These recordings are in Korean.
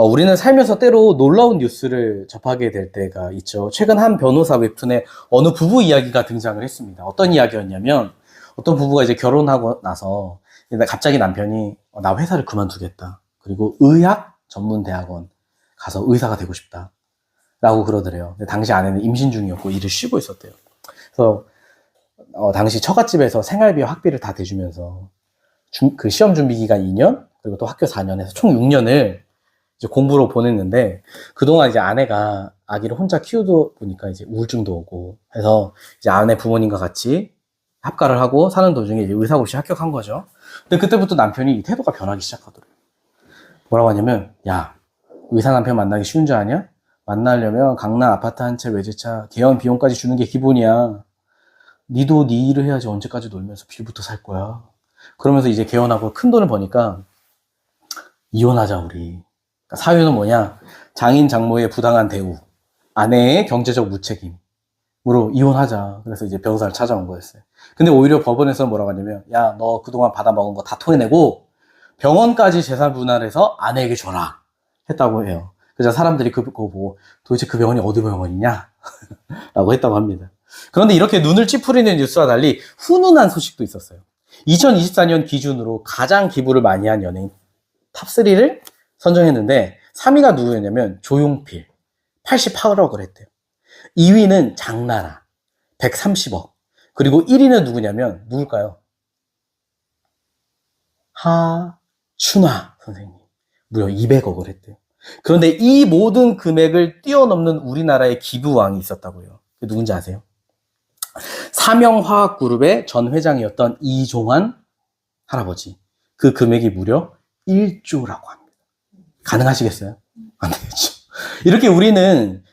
우리는 살면서 때로 놀라운 뉴스를 접하게 될 때가 있죠. 최근 한 변호사 웹툰에 어느 부부 이야기가 등장을 했습니다. 어떤 이야기였냐면, 어떤 부부가 이제 결혼하고 나서 갑자기 남편이 나 회사를 그만두겠다. 그리고 의학 전문 대학원 가서 의사가 되고 싶다. 라고 그러더래요. 근데 당시 아내는 임신 중이었고 일을 쉬고 있었대요. 그래서 당시 처갓집에서 생활비와 학비를 다 대주면서 그 시험 준비 기간 2년, 그리고 또 학교 4년에서 총 6년을 이제 공부로 보냈는데, 그동안 이제 아내가 아기를 혼자 키우다 보니까 이제 우울증도 오고 해서 이제 아내 부모님과 같이 합가를 하고 사는 도중에 이제 의사고시 합격한 거죠. 근데 그때부터 남편이 태도가 변하기 시작하더래요. 뭐라고 하냐면, 야, 의사 남편 만나기 쉬운 줄 아냐? 만나려면 강남 아파트 한 채 외제차 개원 비용까지 주는 게 기본이야. 니도 니 일을 해야지 언제까지 놀면서 빌부터 살 거야. 그러면서 이제 개원하고 큰 돈을 버니까 이혼하자 우리. 그러니까 사유는 뭐냐? 장인 장모의 부당한 대우, 아내의 경제적 무책임으로 이혼하자. 그래서 이제 변호사를 찾아온 거였어요. 근데 오히려 법원에서는 뭐라고 하냐면, 야, 너 그동안 받아먹은 거 다 토해내고 병원까지 재산 분할해서 아내에게 줘라 했다고 해요. 그래서 사람들이 그거 보고 도대체 그 병원이 어디 병원이냐? 라고 했다고 합니다. 그런데 이렇게 눈을 찌푸리는 뉴스와 달리 훈훈한 소식도 있었어요. 2024년 기준으로 가장 기부를 많이 한 연예인 탑3를 선정했는데 3위가 누구였냐면 조용필 88억을 했대요. 2위는 장나라 130억. 그리고 1위는 누구냐면 누굴까요? 하춘화 선생님 무려 200억을 했대요. 그런데 이 모든 금액을 뛰어넘는 우리나라의 기부왕이 있었다고요. 누군지 아세요? 사명화학그룹의 전 회장이었던 이종환 할아버지. 그 금액이 무려 1조라고 합니다. 가능하시겠어요? 안 되겠죠. 이렇게 우리는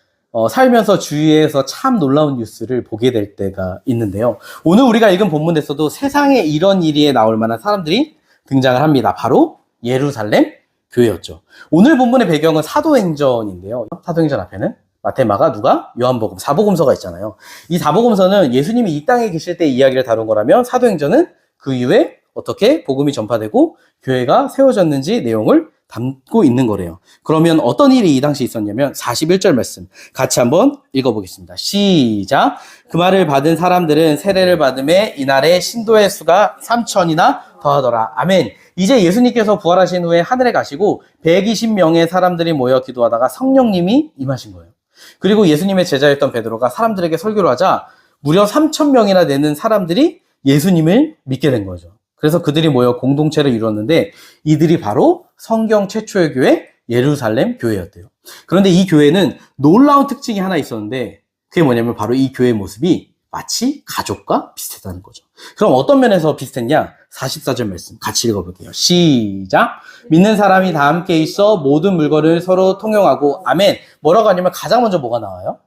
살면서 주위에서 참 놀라운 뉴스를 보게 될 때가 있는데요. 오늘 우리가 읽은 본문에서도 세상에 이런 일이 나올 만한 사람들이 등장을 합니다. 바로 예루살렘 교회였죠. 오늘 본문의 배경은 사도행전인데요. 사도행전 앞에는 마태, 마가, 누가, 요한복음, 사복음서가 있잖아요. 이 사복음서는 예수님이 이 땅에 계실 때 이야기를 다룬 거라면 사도행전은 그 이후에 어떻게 복음이 전파되고 교회가 세워졌는지 내용을 담고 있는 거래요. 그러면 어떤 일이 이 당시 있었냐면 41절 말씀 같이 한번 읽어보겠습니다. 시작. 그 말을 받은 사람들은 세례를 받음에 이날에 신도의 수가 3,000이나 더하더라. 아멘. 이제 예수님께서 부활하신 후에 하늘에 가시고 120명의 사람들이 모여 기도하다가 성령님이 임하신 거예요. 그리고 예수님의 제자였던 베드로가 사람들에게 설교를 하자 무려 3,000명이나 되는 사람들이 예수님을 믿게 된 거죠. 그래서 그들이 모여 공동체를 이루었는데 이들이 바로 성경 최초의 교회 예루살렘 교회였대요. 그런데 이 교회는 놀라운 특징이 하나 있었는데 그게 뭐냐면 바로 이 교회의 모습이 마치 가족과 비슷했다는 거죠. 그럼 어떤 면에서 비슷했냐? 44절 말씀 같이 읽어볼게요. 시작. 믿는 사람이 다 함께 있어 모든 물건을 서로 통용하고 아멘. 뭐라고 하냐면 가장 먼저 뭐가 나와요?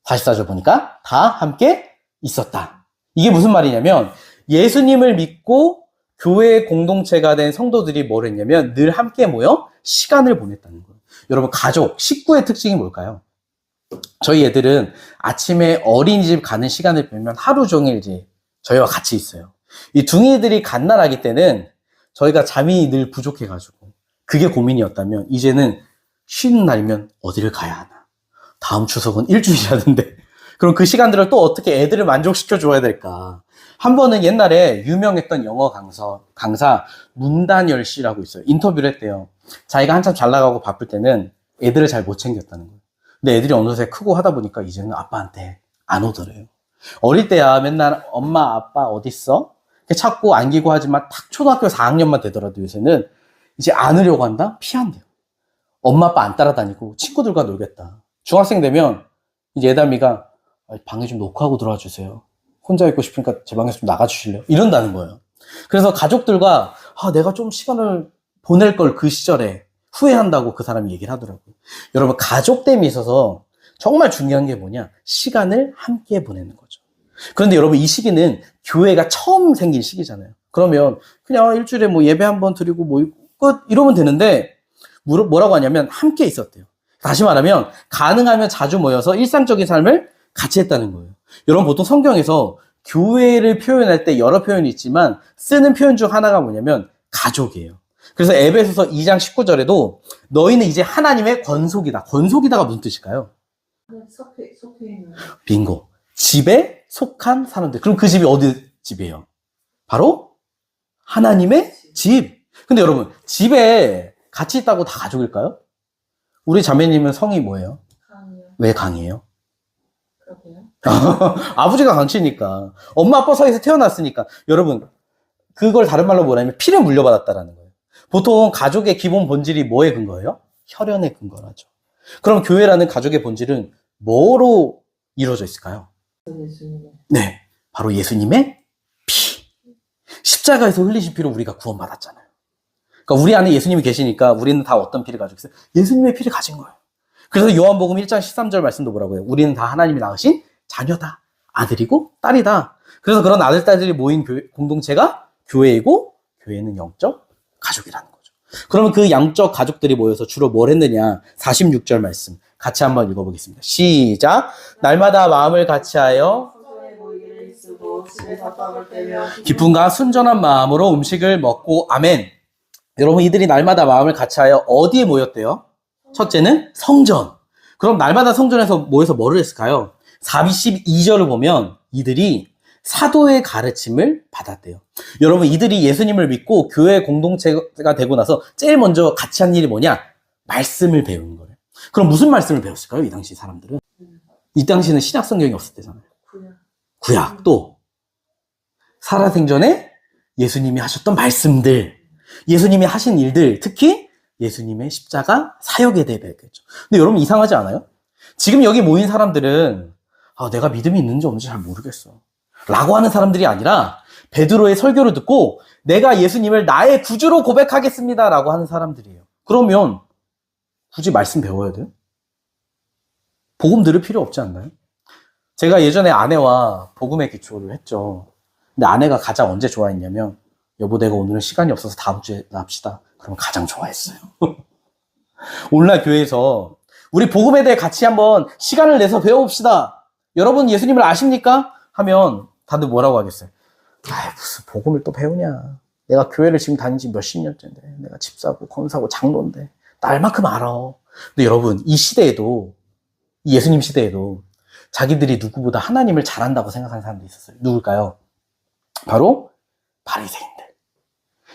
44절 보니까 다 함께 있었다. 이게 무슨 말이냐면 예수님을 믿고 교회의 공동체가 된 성도들이 뭘 했냐면 늘 함께 모여 시간을 보냈다는 거예요. 여러분 가족, 식구의 특징이 뭘까요? 저희 애들은 아침에 어린이집 가는 시간을 빼면 하루 종일 이제 저희와 같이 있어요. 이 둥이들이 갓난아기 때는 저희가 잠이 늘 부족해가지고 그게 고민이었다면 이제는 쉬는 날이면 어디를 가야 하나? 다음 추석은 일주일이라는데 그럼 그 시간들을 또 어떻게 애들을 만족시켜 줘야 될까? 한 번은 옛날에 유명했던 영어 강사 문단열 씨라고 있어요. 인터뷰를 했대요. 자기가 한참 잘 나가고 바쁠 때는 애들을 잘 못 챙겼다는 거예요. 근데 애들이 어느새 크고 하다 보니까 이제는 아빠한테 안 오더래요. 어릴 때야 맨날 엄마 아빠 어딨어? 이렇게 찾고 안기고 하지만 딱 초등학교 4학년만 되더라도 요새는 이제 안으려고 한다? 피한대요. 엄마 아빠 안 따라다니고 친구들과 놀겠다. 중학생 되면 이제 애달미가 방에 좀 녹화하고 들어와 주세요. 혼자 있고 싶으니까 제 방에서 좀 나가주실래요? 이런다는 거예요. 그래서 가족들과 내가 좀 시간을 보낼 걸 그 시절에 후회한다고 그 사람이 얘기를 하더라고요. 여러분 가족됨이 있어서 정말 중요한 게 뭐냐? 시간을 함께 보내는 거죠. 그런데 여러분 이 시기는 교회가 처음 생긴 시기잖아요. 그러면 그냥 일주일에 뭐 예배 한번 드리고 뭐 끝 이러면 되는데 뭐라고 하냐면 함께 있었대요. 다시 말하면 가능하면 자주 모여서 일상적인 삶을 같이 했다는 거예요. 여러분 보통 성경에서 교회를 표현할 때 여러 표현이 있지만 쓰는 표현 중 하나가 뭐냐면 가족이에요. 그래서 에베소서 2장 19절에도 너희는 이제 하나님의 권속이다. 권속이다가 무슨 뜻일까요? 속해 있는. 빙고. 집에 속한 사람들. 그럼 그 집이 어디 집이에요? 바로 하나님의 집. 근데 여러분, 집에 같이 있다고 다 가족일까요? 우리 자매님은 성이 뭐예요? 강이요. 왜 강이에요? 그러게요. 아버지가 강치니까. 엄마 아빠 사이에서 태어났으니까. 여러분, 그걸 다른 말로 뭐냐면 피를 물려받았다라는 거예요. 보통 가족의 기본 본질이 뭐에 근거예요? 혈연에 근거하죠. 그럼 교회라는 가족의 본질은 뭐로 이루어져 있을까요? 예수님의. 네, 바로 예수님의 피. 십자가에서 흘리신 피로 우리가 구원받았잖아요. 그러니까 우리 안에 예수님이 계시니까 우리는 다 어떤 피를 가지고 있어요? 예수님의 피를 가진 거예요. 그래서 요한복음 1장 13절 말씀도 뭐라고 해요? 우리는 다 하나님이 낳으신 자녀다. 아들이고 딸이다. 그래서 그런 아들, 딸들이 모인 공동체가 교회이고 교회는 영적 가족이라는 거죠. 그러면 그 양적 가족들이 모여서 주로 뭘 했느냐? 46절 말씀 같이 한번 읽어보겠습니다. 시작. 날마다 마음을 같이하여 서로의 모이기를 쓰고 집에서 떡을 떼며 기쁨과 순전한 마음으로 음식을 먹고 아멘. 여러분 이들이 날마다 마음을 같이하여 어디에 모였대요? 첫째는 성전. 그럼 날마다 성전에서 모여서 뭐를 했을까요? 42절을 보면 이들이 사도의 가르침을 받았대요. 여러분 이들이 예수님을 믿고 교회 공동체가 되고 나서 제일 먼저 같이 한 일이 뭐냐? 말씀을 배우는 거예요. 그럼 무슨 말씀을 배웠을까요? 이 당시 사람들은? 이 당시는 신약 성경이 없을 때잖아요. 구약 또 살아생전에 예수님이 하셨던 말씀들, 예수님이 하신 일들, 특히 예수님의 십자가 사역에 대해 배웠겠죠. 근데 여러분 이상하지 않아요? 지금 여기 모인 사람들은 내가 믿음이 있는지 없는지 잘 모르겠어 라고 하는 사람들이 아니라 베드로의 설교를 듣고 내가 예수님을 나의 구주로 고백하겠습니다 라고 하는 사람들이에요. 그러면 굳이 말씀 배워야 돼요? 복음 들을 필요 없지 않나요? 제가 예전에 아내와 복음의 기초를 했죠. 근데 아내가 가장 언제 좋아했냐면 여보 내가 오늘은 시간이 없어서 다음 주에 합시다. 그럼 가장 좋아했어요. 오늘날 교회에서 우리 복음에 대해 같이 한번 시간을 내서 배워봅시다. 여러분 예수님을 아십니까? 하면 다들 뭐라고 하겠어요? 무슨 복음을 또 배우냐. 내가 교회를 지금 다닌 지 몇십 년째인데 내가 집사고 권사고 장로인데 날만큼 알아. 근데 여러분 이 시대에도 이 예수님 시대에도 자기들이 누구보다 하나님을 잘한다고 생각하는 사람들이 있었어요. 누굴까요? 바로 바리새인들.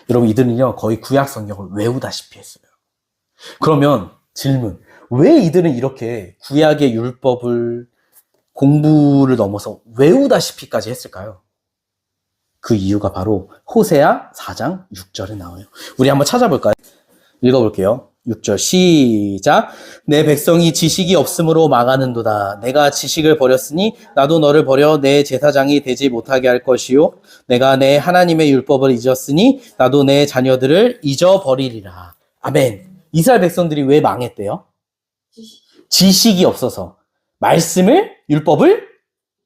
여러분 이들은요 거의 구약 성경을 외우다시피 했어요. 그러면 질문, 왜 이들은 이렇게 구약의 율법을 공부를 넘어서 외우다시피까지 했을까요? 그 이유가 바로 호세아 4장 6절에 나와요. 우리 한번 찾아볼까요? 읽어볼게요. 6절 시작. 내 백성이 지식이 없으므로 망하는도다. 내가 지식을 버렸으니 나도 너를 버려 내 제사장이 되지 못하게 할 것이요. 내가 내 하나님의 율법을 잊었으니 나도 내 자녀들을 잊어버리리라. 아멘. 이스라엘 백성들이 왜 망했대요? 지식이 없어서. 말씀을, 율법을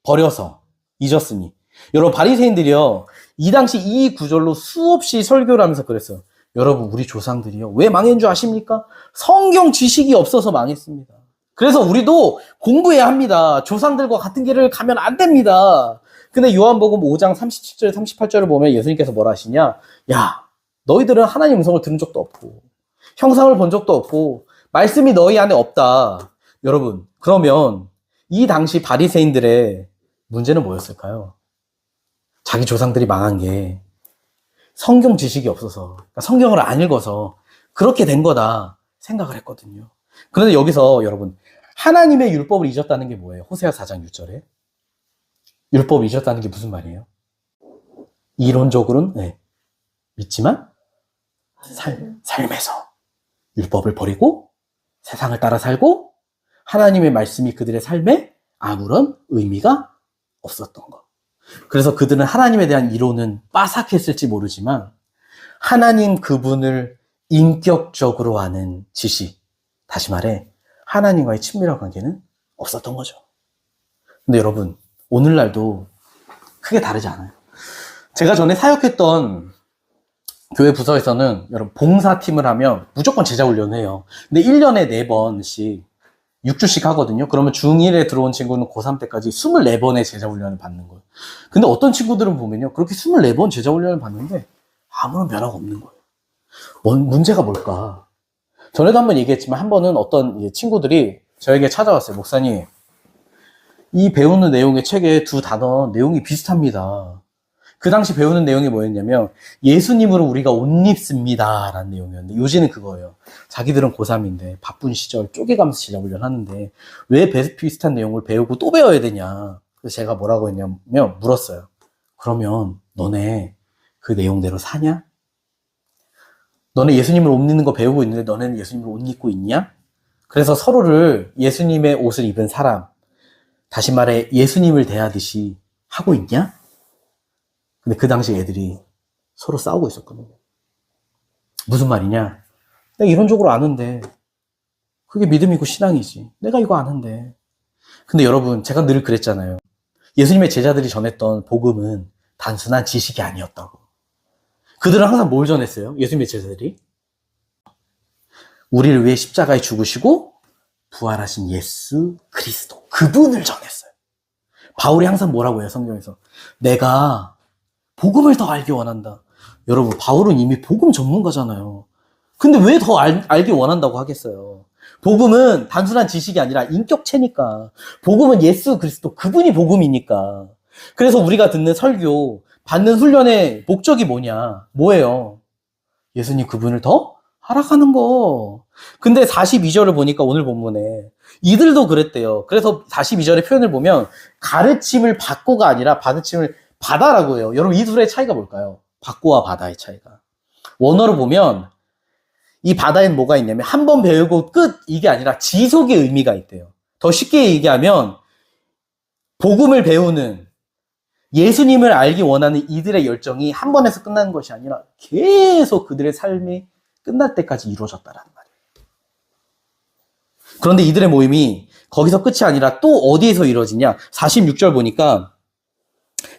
버려서 잊었으니. 여러분 바리새인들이요 이 당시 이 구절로 수없이 설교를 하면서 그랬어요. 여러분 우리 조상들이요 왜 망한 줄 아십니까? 성경 지식이 없어서 망했습니다. 그래서 우리도 공부해야 합니다. 조상들과 같은 길을 가면 안 됩니다. 근데 요한복음 5장 37절 38절을 보면 예수님께서 뭐라 하시냐, 야 너희들은 하나님 음성을 들은 적도 없고 형상을 본 적도 없고 말씀이 너희 안에 없다. 여러분 그러면 이 당시 바리새인들의 문제는 뭐였을까요? 자기 조상들이 망한 게 성경 지식이 없어서, 그러니까 성경을 안 읽어서 그렇게 된 거다 생각을 했거든요. 그런데 여기서 여러분 하나님의 율법을 잊었다는 게 뭐예요? 호세아 4장 6절에 율법을 잊었다는 게 무슨 말이에요? 이론적으로는 네, 믿지만 삶에서 율법을 버리고 세상을 따라 살고 하나님의 말씀이 그들의 삶에 아무런 의미가 없었던 것. 그래서 그들은 하나님에 대한 이론은 빠삭했을지 모르지만 하나님 그분을 인격적으로 아는 지식, 다시 말해 하나님과의 친밀한 관계는 없었던 거죠. 근데 여러분 오늘날도 크게 다르지 않아요. 제가 전에 사역했던 교회 부서에서는 여러분 봉사팀을 하면 무조건 제자훈련을 해요. 근데 1년에 4번씩 6주씩 하거든요. 그러면 중1에 들어온 친구는 고3 때까지 24번의 제자훈련을 받는 거예요. 근데 어떤 친구들은 보면요 그렇게 24번 제자훈련을 받는데 아무런 변화가 없는 거예요. 문제가 뭘까? 전에도 한번 얘기했지만 한 번은 어떤 이제 친구들이 저에게 찾아왔어요. 목사님, 이 배우는 내용의 책에 두 단어 내용이 비슷합니다. 그 당시 배우는 내용이 뭐였냐면 예수님으로 우리가 옷 입습니다 라는 내용이었는데 요지는 그거예요. 자기들은 고3인데 바쁜 시절 쪼개가면서 시작 훈련하는데 왜 비슷한 내용을 배우고 또 배워야 되냐. 그래서 제가 뭐라고 했냐면 물었어요. 그러면 너네 그 내용대로 사냐? 너네 예수님을 옷 입는 거 배우고 있는데 너네는 예수님을 옷 입고 있냐? 그래서 서로를 예수님의 옷을 입은 사람, 다시 말해 예수님을 대하듯이 하고 있냐? 근데 그 당시 애들이 서로 싸우고 있었거든요. 무슨 말이냐? 내가 이론적으로 아는데 그게 믿음이고 신앙이지. 내가 이거 아는데. 근데 여러분, 제가 늘 그랬잖아요. 예수님의 제자들이 전했던 복음은 단순한 지식이 아니었다고. 그들은 항상 뭘 전했어요? 예수님의 제자들이? 우리를 위해 십자가에 죽으시고 부활하신 예수 그리스도, 그분을 전했어요. 바울이 항상 뭐라고 해요? 성경에서 내가 복음을 더 알기 원한다. 여러분, 바울은 이미 복음 전문가잖아요. 근데 왜 더 알기 원한다고 하겠어요? 복음은 단순한 지식이 아니라 인격체니까. 복음은 예수 그리스도, 그분이 복음이니까. 그래서 우리가 듣는 설교, 받는 훈련의 목적이 뭐예요? 예수님 그분을 더 알아가는 거. 근데 42절을 보니까 오늘 본문에 이들도 그랬대요. 그래서 42절의 표현을 보면 가르침을 받고가 아니라 가르침을 받아라고 해요. 여러분, 이 둘의 차이가 뭘까요? 받고와 받아의 차이가. 원어로 보면 이 받아에는 뭐가 있냐면 한 번 배우고 끝, 이게 아니라 지속의 의미가 있대요. 더 쉽게 얘기하면 복음을 배우는, 예수님을 알기 원하는 이들의 열정이 한 번에서 끝나는 것이 아니라 계속 그들의 삶이 끝날 때까지 이루어졌다라는 말이에요. 그런데 이들의 모임이 거기서 끝이 아니라 또 어디에서 이루어지냐? 46절 보니까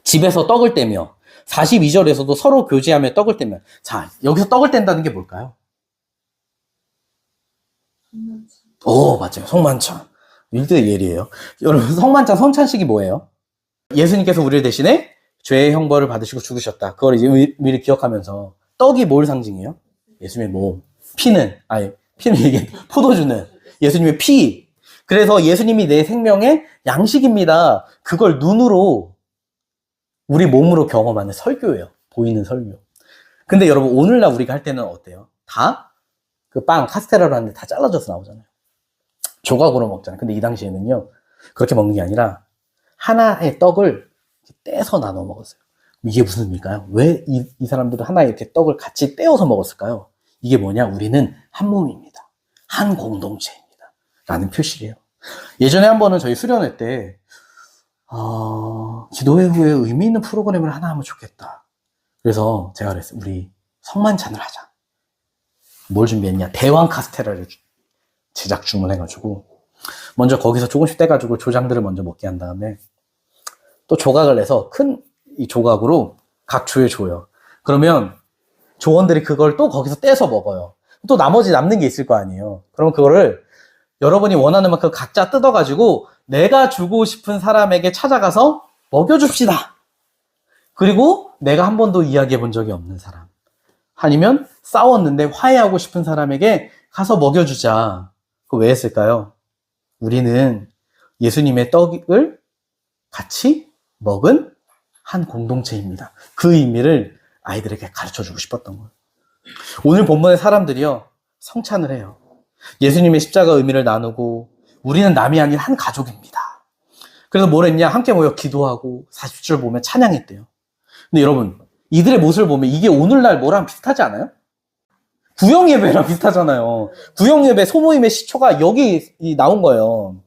집에서 떡을 떼며, 42절에서도 서로 교제하며 떡을 떼며. 자, 여기서 떡을 뗀다는 게 뭘까요? 맞아요. 성만찬. 1대 예리예요. 여러분, 성만찬, 성찬식이 뭐예요? 예수님께서 우리를 대신에 죄의 형벌을 받으시고 죽으셨다. 그걸 이제 의미를 기억하면서 떡이 뭘 상징해요? 예수님의 몸. 피는 이게 포도주는 예수님의 피. 그래서 예수님이 내 생명의 양식입니다. 그걸 눈으로 우리 몸으로 경험하는 설교예요. 보이는 설교. 근데 여러분, 오늘날 우리가 할 때는 어때요? 다 그 빵, 카스테라로 하는데 다 잘라져서 나오잖아요. 조각으로 먹잖아요. 근데 이 당시에는요, 그렇게 먹는 게 아니라 하나의 떡을 떼서 나눠 먹었어요. 이게 무슨 의미일까요? 왜 이 사람들은 하나의 이렇게 떡을 같이 떼어서 먹었을까요? 이게 뭐냐? 우리는 한 몸입니다. 한 공동체입니다. 라는 표시래요. 예전에 한 번은 저희 수련회 때 기도회 후에 의미 있는 프로그램을 하나 하면 좋겠다. 그래서 제가 그랬어요. 우리 성만찬을 하자. 뭘 준비했냐? 대왕 카스테라를 제작 주문해가지고 먼저 거기서 조금씩 떼가지고 조장들을 먼저 먹게 한 다음에 또 조각을 내서 큰 이 조각으로 각 조에 줘요. 그러면 조원들이 그걸 또 거기서 떼서 먹어요. 또 나머지 남는 게 있을 거 아니에요. 그럼 그거를 여러분이 원하는 만큼 각자 뜯어가지고 내가 주고 싶은 사람에게 찾아가서 먹여줍시다. 그리고 내가 한 번도 이야기해 본 적이 없는 사람, 아니면 싸웠는데 화해하고 싶은 사람에게 가서 먹여주자. 그거 왜 했을까요? 우리는 예수님의 떡을 같이 먹은 한 공동체입니다. 그 의미를 아이들에게 가르쳐주고 싶었던 거예요. 오늘 본문의 사람들이요, 성찬을 해요. 예수님의 십자가 의미를 나누고 우리는 남이 아닌 한 가족입니다. 그래서 뭘 했냐? 함께 모여 기도하고 40절 보면 찬양했대요. 근데 여러분, 이들의 모습을 보면 이게 오늘날 뭐랑 비슷하지 않아요? 구역예배랑 비슷하잖아요. 구역예배 소모임의 시초가 여기 나온 거예요.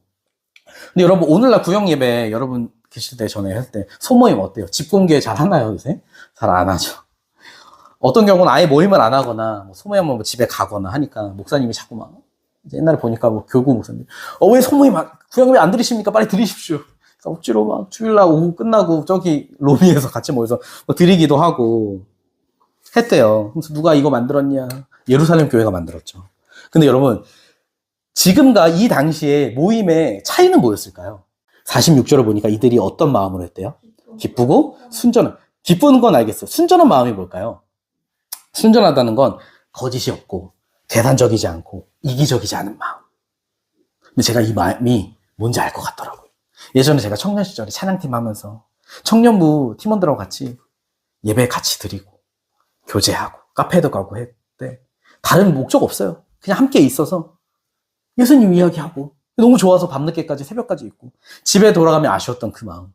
근데 여러분, 오늘날 구역예배 여러분 계실 때 전에 할 때 소모임 어때요? 집 공개 잘 하나요, 요새? 잘 안 하죠. 어떤 경우는 아예 모임을 안 하거나 소모임은 뭐 집에 가거나 하니까 목사님이 자꾸 막 옛날에 보니까 뭐 교구 목사님 왜 소모임 구역예배 안 드리십니까? 빨리 드리십시오. 그러니까 억지로 막 주일날 오후 끝나고 저기 로비에서 같이 모여서 뭐 드리기도 하고 했대요. 그래서 누가 이거 만들었냐? 예루살렘 교회가 만들었죠. 근데 여러분, 지금과 이 당시에 모임의 차이는 뭐였을까요? 46절을 보니까 이들이 어떤 마음으로 했대요? 기쁘고 순전한. 기쁘는 건 알겠어요. 순전한 마음이 뭘까요? 순전하다는 건 거짓이 없고 계산적이지 않고 이기적이지 않은 마음. 근데 제가 이 마음이 뭔지 알 것 같더라고요. 예전에 제가 청년 시절에 찬양팀 하면서 청년부 팀원들하고 같이 예배 같이 드리고 교제하고 카페도 가고 했대. 다른 목적 없어요. 그냥 함께 있어서 예수님 이야기하고 너무 좋아서 밤늦게까지 새벽까지 있고 집에 돌아가면 아쉬웠던 그 마음.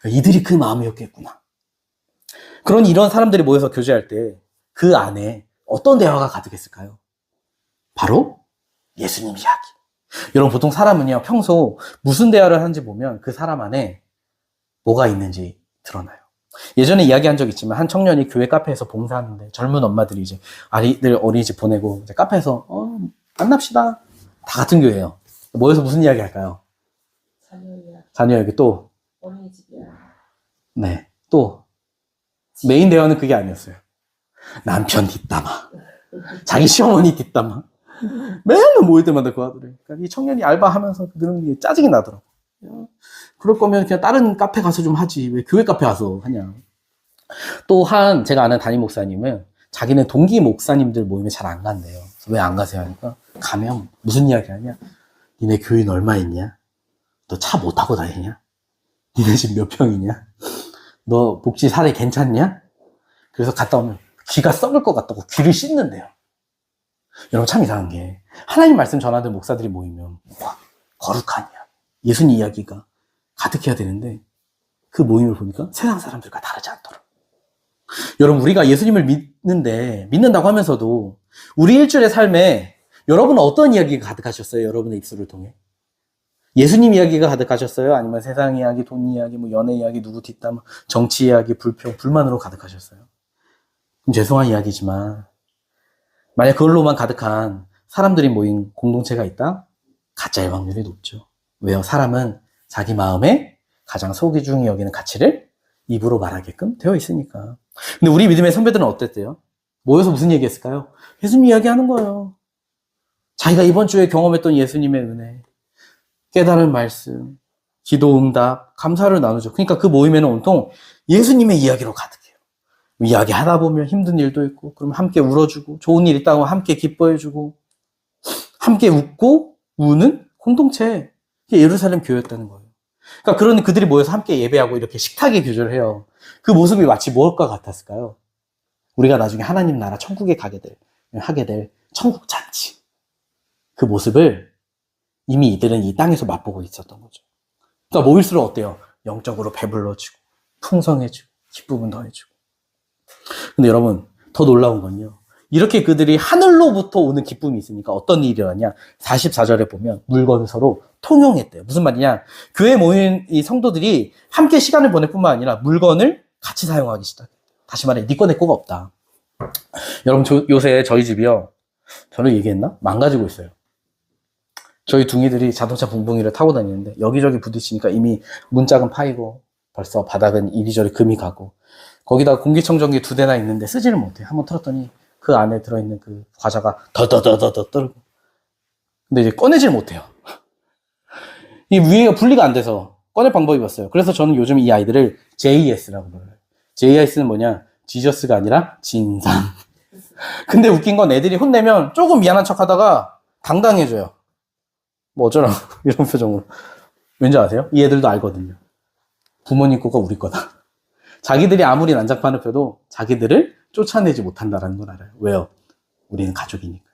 이들이 그 마음이었겠구나. 그런 이런 사람들이 모여서 교제할 때 그 안에 어떤 대화가 가득했을까요? 바로 예수님 이야기. 여러분 보통 사람은요 평소 무슨 대화를 하는지 보면 그 사람 안에 뭐가 있는지 드러나요. 예전에 이야기한 적 있지만 한 청년이 교회 카페에서 봉사하는데 젊은 엄마들이 이제 아이들 어린이집 보내고 이제 카페에서 만납시다. 다 같은 교회예요. 모여서 무슨 이야기 할까요? 자녀 이야기 또 어린이집이야. 네, 또 메인 대화는 그게 아니었어요. 남편 뒷담화, 자기 시어머니 뒷담화. 맨날 모일 때마다 그 아들을. 그러니까 이 청년이 알바하면서 그런 게 짜증이 나더라고. 그럴 거면 그냥 다른 카페 가서 좀 하지. 왜 교회 카페 가서 하냐. 또한 제가 아는 담임 목사님은 자기는 동기 목사님들 모임에 잘 안 간대요. 왜 안 가세요? 하니까 가면 무슨 이야기 하냐? 니네 교인 얼마 있냐? 너 차 못 타고 다니냐? 니네 집 몇 평이냐? 너 복지 사례 괜찮냐? 그래서 갔다 오면 귀가 썩을 것 같다고 귀를 씻는데요. 여러분 참 이상한 게 하나님 말씀 전하는 목사들이 모이면 거룩한 예수님 이야기가 가득해야 되는데 그 모임을 보니까 세상 사람들과 다르지 않더라고요. 여러분 우리가 예수님을 믿는다고 하면서도 우리 일주일의 삶에 여러분은 어떤 이야기가 가득하셨어요? 여러분의 입술을 통해 예수님 이야기가 가득하셨어요? 아니면 세상 이야기, 돈 이야기, 뭐 연애 이야기, 누구 뒷담화, 정치 이야기, 불평, 불만으로 가득하셨어요? 그럼 죄송한 이야기지만 만약 그걸로만 가득한 사람들이 모인 공동체가 있다? 가짜일 확률이 높죠. 왜요? 사람은 자기 마음에 가장 소중히 여기는 가치를 입으로 말하게끔 되어 있으니까. 근데 우리 믿음의 선배들은 어땠대요? 모여서 무슨 얘기했을까요? 예수님 이야기하는 거예요. 자기가 이번 주에 경험했던 예수님의 은혜, 깨달은 말씀, 기도 응답, 감사를 나누죠. 그러니까 그 모임에는 온통 예수님의 이야기로 가득해요. 이야기 하다 보면 힘든 일도 있고, 그럼 함께 울어주고, 좋은 일 있다고 함께 기뻐해주고, 함께 웃고, 우는 공동체. 이게 예루살렘 교회였다는 거예요. 그러니까 그런 그들이 모여서 함께 예배하고 이렇게 식탁에 교제를 해요. 그 모습이 마치 무엇과 같았을까요? 우리가 나중에 하나님 나라 천국에 하게 될 천국 잔치. 그 모습을 이미 이들은 이 땅에서 맛보고 있었던 거죠. 그러니까 모일수록 어때요? 영적으로 배불러지고, 풍성해지고, 기쁨은 더해지고. 근데 여러분, 더 놀라운 건요. 이렇게 그들이 하늘로부터 오는 기쁨이 있으니까 어떤 일이 일어나냐? 44절에 보면 물건을 서로 통용했대요. 무슨 말이냐? 교회에 모인 이 성도들이 함께 시간을 보낼 뿐만 아니라 물건을 같이 사용하기 시작해요. 다시 말해, 네 거 내 거가 없다. 여러분, 요새 저희 집이요. 저는 얘기했나? 망가지고 있어요. 저희 둥이들이 자동차 붕붕이를 타고 다니는데 여기저기 부딪히니까 이미 문짝은 파이고 벌써 바닥은 이리저리 금이 가고 거기다 공기청정기 2대나 있는데 쓰지를 못해요. 한번 틀었더니 그 안에 들어있는 그 과자가 더더더더더 떨고 근데 이제 꺼내질 못해요. 이 위에가 분리가 안 돼서 꺼낼 방법이 없어요. 그래서 저는 요즘 이 아이들을 JS라고 불러요. JS는 뭐냐? 지저스가 아니라 진상. 근데 웃긴 건 애들이 혼내면 조금 미안한 척 하다가 당당해져요. 뭐 어쩌라고 이런 표정으로. 왠지 아세요? 이 애들도 알거든요. 부모님 거가 우리 거다. 자기들이 아무리 난장판을 펴도 자기들을 쫓아내지 못한다는 걸 알아요. 왜요? 우리는 가족이니까.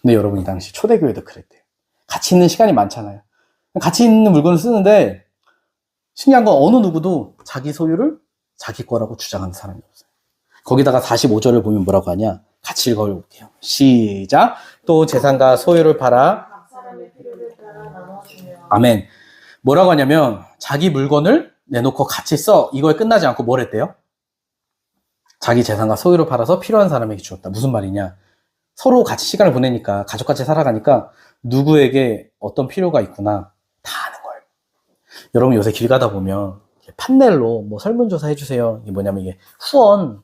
근데 여러분 이 당시 초대교회도 그랬대요. 같이 있는 시간이 많잖아요. 같이 있는 물건을 쓰는데 신기한 건 어느 누구도 자기 소유를 자기 거라고 주장하는 사람이 없어요. 거기다가 45절을 보면 뭐라고 하냐? 같이 읽어볼게요. 시작. 또 재산과 소유를 팔아 사람의 필요를 따라 나눠주며. 아멘. 뭐라고 하냐면 자기 물건을 내놓고 같이 써. 이거에 끝나지 않고 뭘 했대요? 자기 재산과 소유를 팔아서 필요한 사람에게 주었다. 무슨 말이냐? 서로 같이 시간을 보내니까 가족같이 살아가니까 누구에게 어떤 필요가 있구나 다 아는 거예요. 여러분 요새 길 가다 보면 판넬로 뭐 설문조사 해주세요. 이게 뭐냐면 이게 후원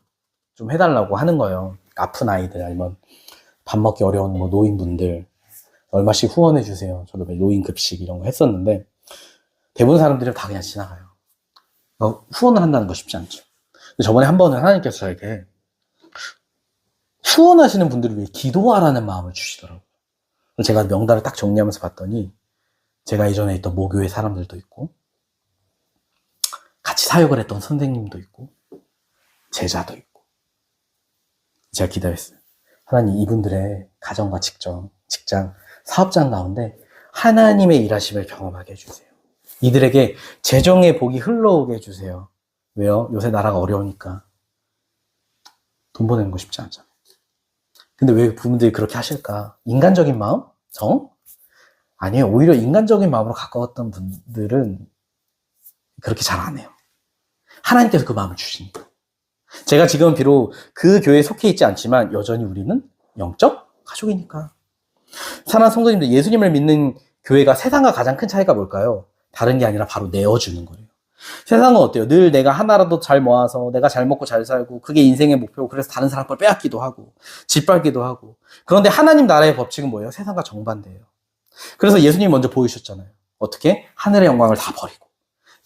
좀 해달라고 하는 거예요. 아픈 아이들 아니면 밥 먹기 어려운 뭐 노인분들 얼마씩 후원해 주세요. 저도 노인급식 이런 거 했었는데 대부분 사람들이 다 그냥 지나가요. 후원을 한다는 거 쉽지 않죠. 근데 저번에 한 번은 하나님께서 저에게 후원하시는 분들을 위해 기도하라는 마음을 주시더라고요. 제가 명단을 딱 정리하면서 봤더니 제가 예전에 있던 모교회 사람들도 있고 같이 사역을 했던 선생님도 있고 제자도 있고 제가 기도했어요. 하나님, 이분들의 가정과 직장, 사업장 가운데 하나님의 일하심을 경험하게 해주세요. 이들에게 재정의 복이 흘러오게 해주세요. 왜요? 요새 나라가 어려우니까 돈 보내는 거 쉽지 않잖아요. 근데 왜 부모들이 그렇게 하실까? 인간적인 마음? 정? 아니에요. 오히려 인간적인 마음으로 가까웠던 분들은 그렇게 잘 안 해요. 하나님께서 그 마음을 주시니까. 제가 지금 비록 그 교회에 속해 있지 않지만 여전히 우리는 영적 가족이니까. 사랑하는 성도님들, 예수님을 믿는 교회가 세상과 가장 큰 차이가 뭘까요? 다른 게 아니라 바로 내어주는 거예요. 세상은 어때요? 늘 내가 하나라도 잘 모아서 내가 잘 먹고 잘 살고 그게 인생의 목표고 그래서 다른 사람 걸 빼앗기도 하고 짓밟기도 하고. 그런데 하나님 나라의 법칙은 뭐예요? 세상과 정반대예요. 그래서 예수님이 먼저 보여주셨잖아요. 어떻게? 하늘의 영광을 다 버리고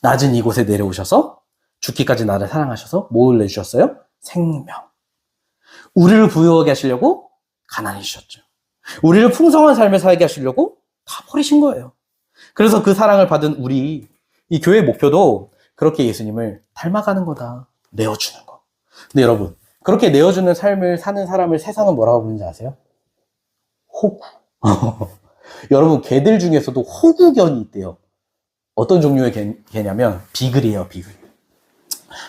낮은 이곳에 내려오셔서 죽기까지 나를 사랑하셔서 뭘 내주셨어요? 생명. 우리를 부유하게 하시려고 가난해지셨죠. 우리를 풍성한 삶을 살게 하시려고 다 버리신 거예요. 그래서 그 사랑을 받은 우리, 이 교회의 목표도 그렇게 예수님을 닮아가는 거다. 내어주는 거. 근데 여러분, 그렇게 내어주는 삶을 사는 사람을 세상은 뭐라고 부르는지 아세요? 호구. 여러분, 개들 중에서도 호구견이 있대요. 어떤 종류의 개냐면 비글이에요, 비글.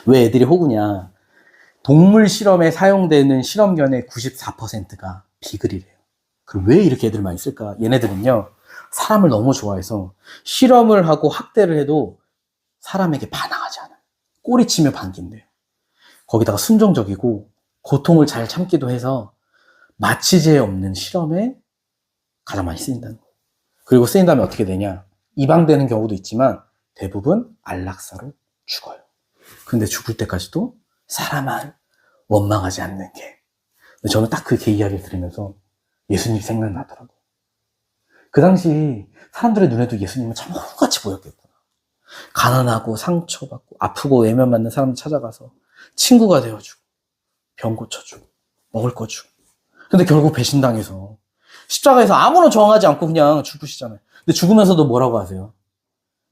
왜 애들이 호구냐? 동물 실험에 사용되는 실험견의 94%가 비글이래요. 그럼 왜 이렇게 애들 많이 쓸까? 얘네들은요, 사람을 너무 좋아해서 실험을 하고 학대를 해도 사람에게 반항하지 않아요. 꼬리치며 반긴대요. 거기다가 순종적이고 고통을 잘 참기도 해서 마취제 없는 실험에 가장 많이 쓰인다는 거예요. 그리고 쓰인 다음에 어떻게 되냐? 이방되는 경우도 있지만 대부분 안락사로 죽어요. 근데 죽을 때까지도 사람을 원망하지 않는 게. 저는 딱 그 개 이야기를 들으면서 예수님 생각나더라고요. 그 당시 사람들의 눈에도 예수님은 참 호구같이 보였겠구나. 가난하고 상처받고 아프고 외면받는 사람들 찾아가서 친구가 되어주고 병 고쳐주고 먹을 거 주고. 근데 결국 배신당해서 십자가에서 아무런 저항하지 않고 그냥 죽으시잖아요. 근데 죽으면서도 뭐라고 하세요?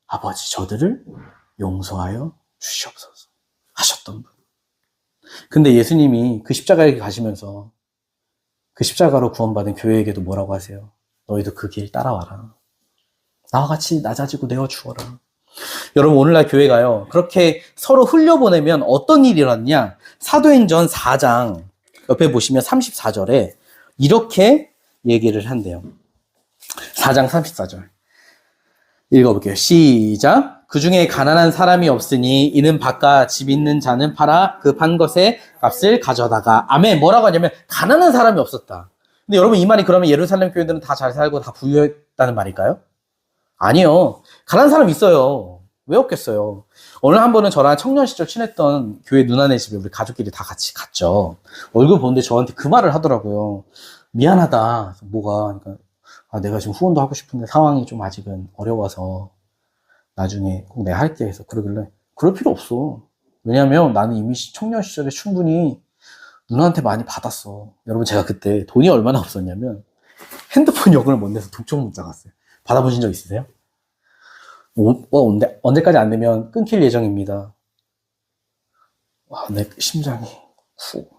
아버지, 저들을 용서하여 주시옵소서 하셨던 분. 근데 예수님이 그 십자가에 가시면서 그 십자가로 구원받은 교회에게도 뭐라고 하세요? 너희도 그 길 따라와라. 나와 같이 낮아지고 내어 주어라. 여러분, 오늘날 교회가요, 그렇게 서로 흘려보내면 어떤 일이 일어났냐? 사도행전 4장 옆에 보시면 34절에 이렇게 얘기를 한대요. 4장 34절 읽어볼게요. 시작. 그 중에 가난한 사람이 없으니 이는 밭과 집 있는 자는 팔아 그 판 것의 값을 가져다가. 아멘. 뭐라고 하냐면 가난한 사람이 없었다. 근데 여러분, 이 말이 그러면 예루살렘 교회들은 다 잘 살고 다 부유했다는 말일까요? 아니요. 가난한 사람이 있어요. 왜 없겠어요? 오늘 한 번은 저랑 청년 시절 친했던 교회 누나네 집에 우리 가족끼리 다 같이 갔죠. 얼굴 보는데 저한테 그 말을 하더라고요. 미안하다. 뭐가? 그러니까 내가 지금 후원도 하고 싶은데 상황이 좀 아직은 어려워서 나중에 꼭 내가 할게 해서 그러길래 그럴 필요 없어. 왜냐면 나는 이미 청년 시절에 충분히 누나한테 많이 받았어. 여러분, 제가 그때 돈이 얼마나 없었냐면 핸드폰 요금을 못 내서 독촉 문자 갔어요. 받아보신 적 있으세요? 언제까지 안 내면 끊길 예정입니다. 와, 내 심장이 후.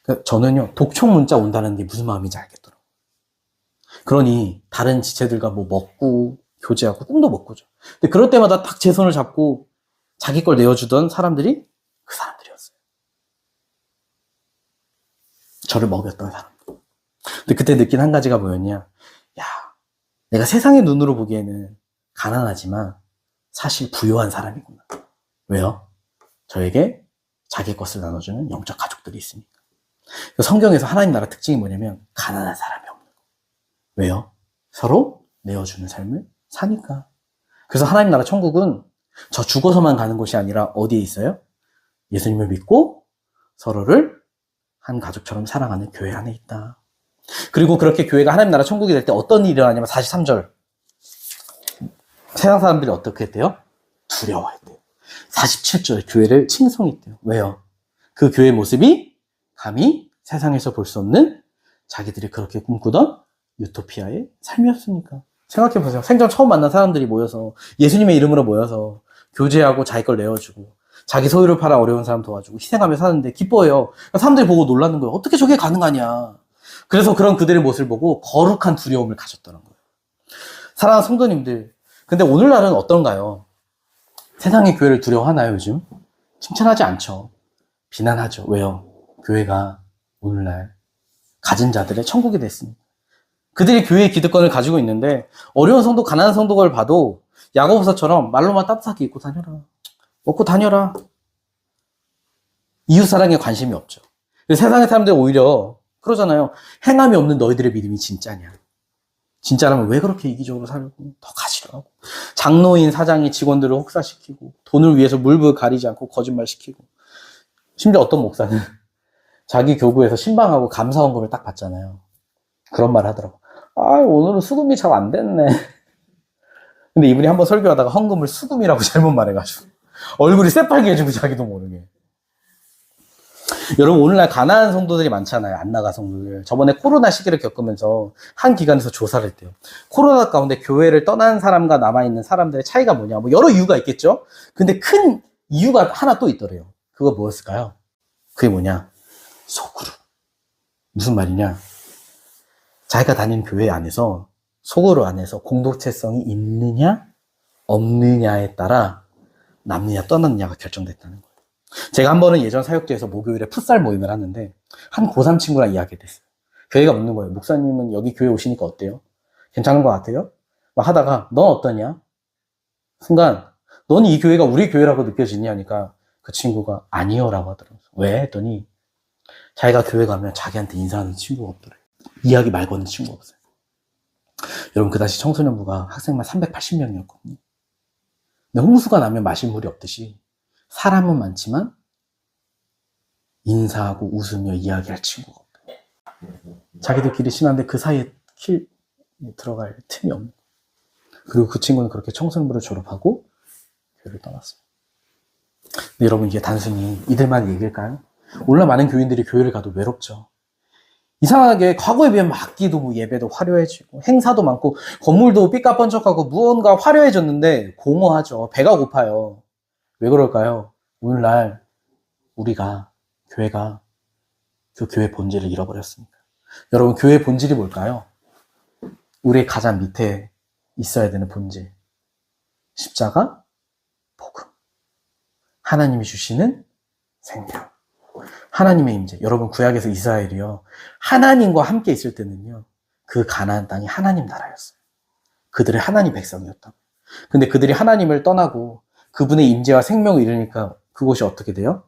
그러니까 저는요, 독촉 문자 온다는 게 무슨 마음인지 알겠더라고요. 그러니 다른 지체들과 뭐 먹고 교제하고 꿈도 못 꾸죠. 근데 그럴 때마다 딱 제 손을 잡고 자기 걸 내어주던 사람들이 그 사람들이었어요. 저를 먹였던 사람들. 근데 그때 느낀 한 가지가 뭐였냐? 야, 내가 세상의 눈으로 보기에는 가난하지만 사실 부유한 사람이구나. 왜요? 저에게 자기 것을 나눠주는 영적 가족들이 있으니까. 성경에서 하나님 나라 특징이 뭐냐면 가난한 사람이 없는 거. 왜요? 서로 내어주는 삶을 사니까. 그래서 하나님 나라 천국은 저 죽어서만 가는 곳이 아니라 어디에 있어요? 예수님을 믿고 서로를 한 가족처럼 사랑하는 교회 안에 있다. 그리고 그렇게 교회가 하나님 나라 천국이 될 때 어떤 일이 일어나냐면 43절. 세상 사람들이 어떻게 했대요? 두려워했대요. 47절 교회를 칭송했대요. 왜요? 그 교회 모습이 감히 세상에서 볼 수 없는 자기들이 그렇게 꿈꾸던 유토피아의 삶이었으니까. 생각해보세요. 생전 처음 만난 사람들이 모여서 예수님의 이름으로 모여서 교제하고 자기 걸 내어주고 자기 소유를 팔아 어려운 사람 도와주고 희생하며 사는데 기뻐해요. 그러니까 사람들이 보고 놀라는 거예요. 어떻게 저게 가능하냐. 그래서 그런 그들의 모습을 보고 거룩한 두려움을 가졌다는 거예요. 사랑하는 성도님들, 근데 오늘날은 어떤가요? 세상의 교회를 두려워하나요, 요즘? 칭찬하지 않죠. 비난하죠. 왜요? 교회가 오늘날 가진 자들의 천국이 됐습니다. 그들이 교회의 기득권을 가지고 있는데 어려운 성도, 가난한 성도를 봐도 야고보서처럼 말로만 따뜻하게 입고 다녀라. 먹고 다녀라. 이웃사랑에 관심이 없죠. 세상의 사람들이 오히려 그러잖아요. 행함이 없는 너희들의 믿음이 진짜냐. 진짜라면 왜 그렇게 이기적으로 살고 더 가시라고. 장로인 사장이 직원들을 혹사시키고 돈을 위해서 물불 가리지 않고 거짓말시키고 심지어 어떤 목사는 자기 교구에서 신방하고 감사원금을 딱 받잖아요. 그런 말 하더라고. 아, 오늘은 수금이 잘 안 됐네. 근데 이분이 한번 설교하다가 헌금을 수금이라고 잘못 말해가지고 얼굴이 새빨개지고 자기도 모르게. 여러분, 오늘날 가난한 성도들이 많잖아요. 안 나가 성도들. 저번에 코로나 시기를 겪으면서 한 기관에서 조사를 했대요. 코로나 가운데 교회를 떠난 사람과 남아있는 사람들의 차이가 뭐냐. 뭐 여러 이유가 있겠죠? 근데 큰 이유가 하나 또 있더래요. 그거 뭐였을까요? 그게 뭐냐? 소그룹. 무슨 말이냐? 자기가 다니는 교회 안에서 소그룹 안에서 공동체성이 있느냐 없느냐에 따라 남느냐 떠났느냐가 결정됐다는 거예요. 제가 한 번은 예전 사역지에서 목요일에 풋살 모임을 하는데 한 고3 친구랑 이야기를 했어요. 교회가 묻는 거예요. 목사님은 여기 교회 오시니까 어때요? 괜찮은 것 같아요? 막 하다가 넌 어떠냐? 순간 넌 이 교회가 우리 교회라고 느껴지니? 하니까 그 친구가 아니요 라고 하더라고요. 왜? 했더니 자기가 교회 가면 자기한테 인사하는 친구가 없더래요. 이야기 말 거는 친구가 없어요. 여러분, 그 당시 청소년부가 학생만 380명이었거든요. 근데 홍수가 나면 마실 물이 없듯이 사람은 많지만 인사하고 웃으며 이야기할 친구가 없대요. 자기들끼리 친한데 그 사이에 들어갈 틈이 없는 거예요. 그리고 그 친구는 그렇게 청소년부를 졸업하고 교회를 떠났습니다. 근데 여러분, 이게 단순히 이들만 얘기일까요? 오늘날 많은 교인들이 교회를 가도 외롭죠. 이상하게 과거에 비하면 악기도 뭐 예배도 화려해지고 행사도 많고 건물도 삐까뻔쩍하고 무언가 화려해졌는데 공허하죠. 배가 고파요. 왜 그럴까요? 오늘날 우리가 교회가 그 교회 본질을 잃어버렸습니다. 여러분, 교회의 본질이 뭘까요? 우리의 가장 밑에 있어야 되는 본질. 십자가, 복음. 하나님이 주시는 생명. 하나님의 임재. 여러분, 구약에서 이스라엘이요, 하나님과 함께 있을 때는요, 그 가나안 땅이 하나님 나라였어요. 그들의 하나님 백성이었다고. 근데 그들이 하나님을 떠나고 그분의 임재와 생명을 잃으니까 그곳이 어떻게 돼요?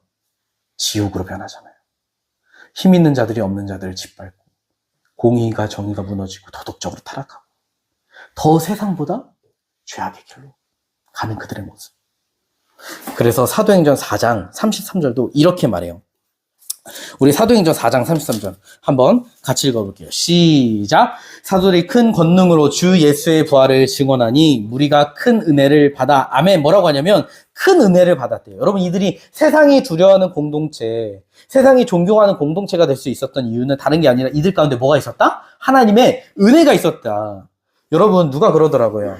지옥으로 변하잖아요. 힘 있는 자들이 없는 자들을 짓밟고 공의가 정의가 무너지고 도덕적으로 타락하고 더 세상보다 죄악의 길로 가는 그들의 모습. 그래서 사도행전 4장 33절도 이렇게 말해요. 우리 사도행전 4장 33절 한번 같이 읽어볼게요. 시작. 사도들이 큰 권능으로 주 예수의 부활을 증언하니 무리가 큰 은혜를 받아. 아멘. 뭐라고 하냐면 큰 은혜를 받았대요. 여러분, 이들이 세상이 두려워하는 공동체, 세상이 존경하는 공동체가 될 수 있었던 이유는 다른 게 아니라 이들 가운데 뭐가 있었다? 하나님의 은혜가 있었다. 여러분, 누가 그러더라고요.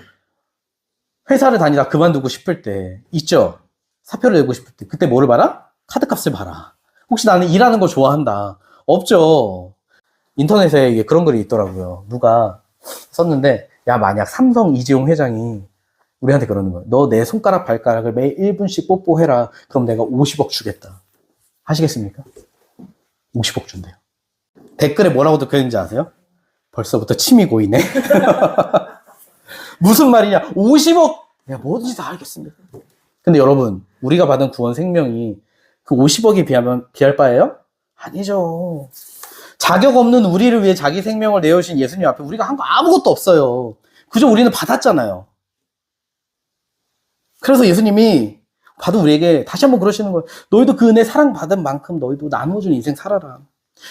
회사를 다니다 그만두고 싶을 때 있죠? 사표를 내고 싶을 때 그때 뭐를 봐라? 카드값을 봐라. 혹시 나는 일하는 걸 좋아한다. 없죠. 인터넷에 그런 글이 있더라고요. 누가 썼는데, 야, 만약 삼성 이재용 회장이 우리한테 그러는 거예요. 너 내 손가락 발가락을 매일 1분씩 뽀뽀해라. 그럼 내가 50억 주겠다. 하시겠습니까? 50억 준대요. 댓글에 뭐라고 적혀있는지 아세요? 벌써부터 침이 고이네. 무슨 말이냐? 50억! 내가 뭐든지 다 알겠습니다. 근데 여러분, 우리가 받은 구원 생명이 그 50억에 비할 바예요? 아니죠. 자격 없는 우리를 위해 자기 생명을 내어주신 예수님 앞에 우리가 한 거 아무것도 없어요. 그저 우리는 받았잖아요. 그래서 예수님이 봐도 우리에게 다시 한번 그러시는 거예요. 너희도 그 은혜 사랑받은 만큼 너희도 나누어주는 인생 살아라.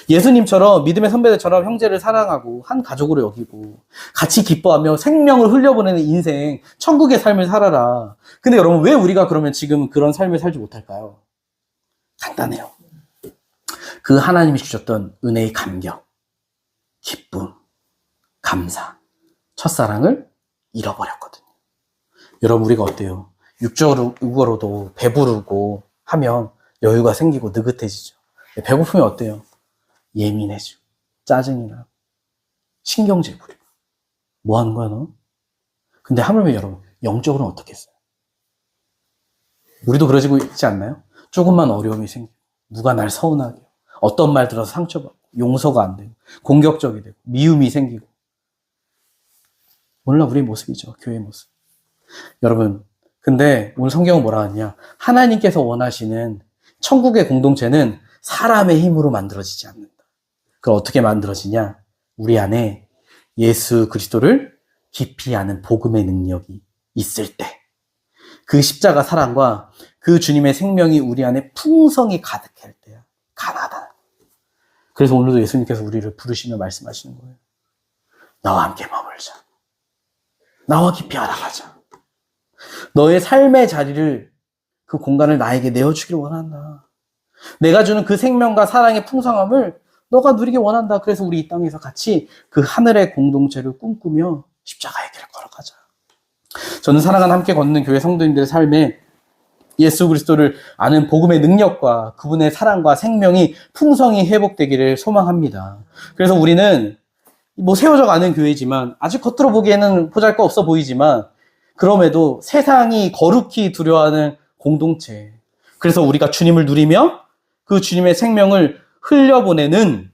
예수님처럼 믿음의 선배들처럼 형제를 사랑하고 한 가족으로 여기고 같이 기뻐하며 생명을 흘려보내는 인생, 천국의 삶을 살아라. 근데 여러분, 왜 우리가 그러면 지금 그런 삶을 살지 못할까요? 간단해요. 그 하나님이 주셨던 은혜의 감격, 기쁨, 감사, 첫사랑을 잃어버렸거든요. 여러분, 우리가 어때요? 육적으로도 배부르고 하면 여유가 생기고 느긋해지죠. 배고프면 어때요? 예민해지고 짜증이 나고 신경질 부리고 뭐 하는 거야 너? 근데 하물며 여러분, 영적으로는 어떻게 했어요? 우리도 그러지고 있지 않나요? 조금만 어려움이 생기고 누가 날 서운하게 해요. 어떤 말 들어서 상처받고 용서가 안 되고 공격적이 되고 미움이 생기고 오늘날 우리의 모습이죠. 교회의 모습. 여러분, 근데 오늘 성경은 뭐라 하냐? 하나님께서 원하시는 천국의 공동체는 사람의 힘으로 만들어지지 않는다. 그럼 어떻게 만들어지냐? 우리 안에 예수 그리스도를 깊이 아는 복음의 능력이 있을 때, 그 십자가 사랑과 그 주님의 생명이 우리 안에 풍성히 가득할 때야. 가나다. 그래서 오늘도 예수님께서 우리를 부르시며 말씀하시는 거예요. 나와 함께 머물자. 나와 깊이 알아가자. 너의 삶의 자리를, 그 공간을 나에게 내어주길 원한다. 내가 주는 그 생명과 사랑의 풍성함을 너가 누리길 원한다. 그래서 우리 이 땅에서 같이 그 하늘의 공동체를 꿈꾸며 십자가의 길을 걸어가자. 저는 사랑하는 함께 걷는 교회 성도님들의 삶에 예수 그리스도를 아는 복음의 능력과 그분의 사랑과 생명이 풍성히 회복되기를 소망합니다. 그래서 우리는 뭐 세워져 가는 교회지만 아직 겉으로 보기에는 보잘것없어 보이지만 그럼에도 세상이 거룩히 두려워하는 공동체. 그래서 우리가 주님을 누리며 그 주님의 생명을 흘려보내는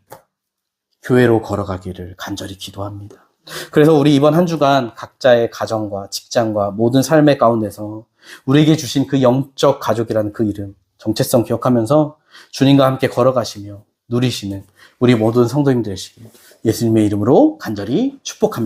교회로 걸어가기를 간절히 기도합니다. 그래서 우리 이번 한 주간 각자의 가정과 직장과 모든 삶의 가운데서 우리에게 주신 그 영적 가족이라는 그 이름, 정체성 기억하면서 주님과 함께 걸어가시며 누리시는 우리 모든 성도님들 되시길 예수님의 이름으로 간절히 축복합니다.